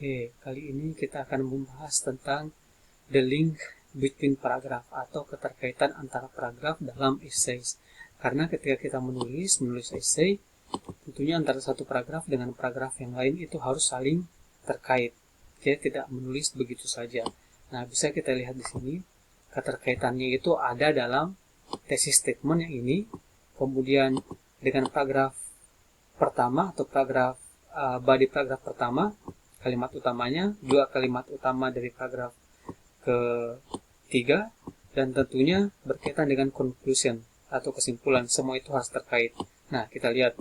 Oke, kali ini kita akan membahas tentang the link between paragraph atau keterkaitan antara paragraf dalam essays. Karena ketika kita menulis essay, tentunya antara satu paragraf dengan paragraf yang lain itu harus saling terkait. Kita tidak menulis begitu saja. Nah, bisa kita lihat di sini, keterkaitannya itu ada dalam thesis statement yang ini, kemudian dengan paragraf pertama atau paragraf body paragraf pertama, kalimat utamanya, juga kalimat utama dari paragraf ketiga, dan tentunya berkaitan dengan conclusion atau kesimpulan. Semua itu harus terkait. Nah, kita lihat.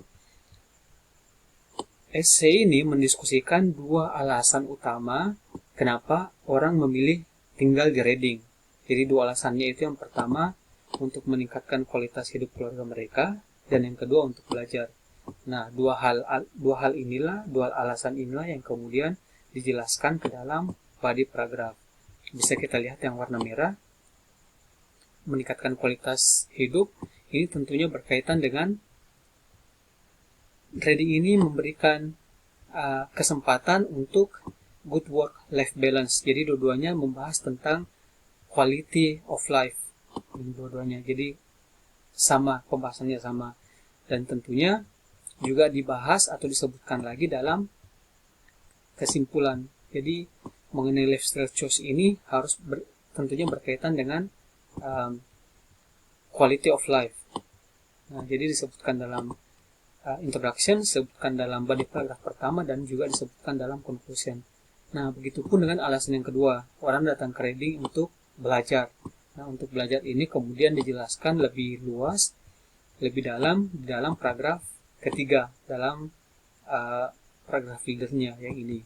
Essay ini mendiskusikan dua alasan utama kenapa orang memilih tinggal di Reading. Jadi dua alasannya itu, yang pertama untuk meningkatkan kualitas hidup keluarga mereka, dan yang kedua untuk belajar. Nah, dua alasan inilah yang kemudian dijelaskan ke dalam body paragraph. Bisa kita lihat yang warna merah, meningkatkan kualitas hidup. Ini tentunya berkaitan dengan Reading ini memberikan kesempatan untuk good work-life balance. Jadi dua-duanya membahas tentang quality of life. Dua-duanya. Jadi sama, pembahasannya sama. Dan tentunya juga dibahas atau disebutkan lagi dalam kesimpulan. Jadi mengenai lifestyle choice ini harus tentunya berkaitan dengan quality of life. Nah, jadi disebutkan dalam introduction, disebutkan dalam body paragraph pertama, dan juga disebutkan dalam conclusion. Nah, begitupun dengan alasan yang kedua, orang datang ke Reading untuk belajar. Nah, untuk belajar ini kemudian dijelaskan lebih luas, lebih dalam di dalam paragraf ketiga, dalam paragraf leadernya yang ini.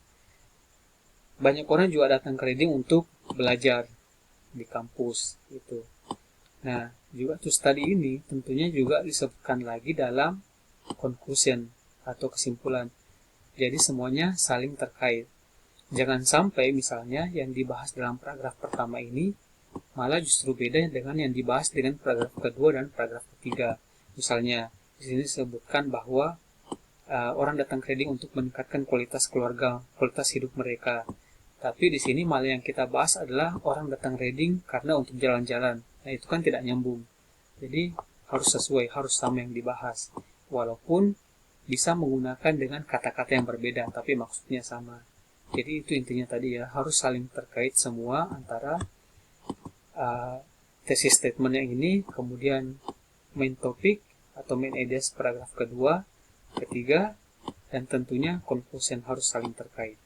Banyak orang juga datang ke Reading untuk belajar di kampus itu. Nah, juga to study ini tentunya juga disebutkan lagi dalam conclusion atau kesimpulan. Jadi semuanya saling terkait. Jangan sampai misalnya yang dibahas dalam paragraf pertama ini malah justru beda dengan yang dibahas dengan paragraf kedua dan paragraf ketiga. Misalnya di sini disebutkan bahwa orang datang ke Reading untuk meningkatkan kualitas keluarga, kualitas hidup mereka. Tapi di sini malah yang kita bahas adalah orang datang Reading karena untuk jalan-jalan. Nah, itu kan tidak nyambung. Jadi harus sesuai, harus sama yang dibahas. Walaupun bisa menggunakan dengan kata-kata yang berbeda, tapi maksudnya sama. Jadi itu intinya tadi ya, harus saling terkait semua antara thesis statement yang ini, kemudian main topic atau main ideas paragraf kedua, ketiga, dan tentunya conclusion harus saling terkait.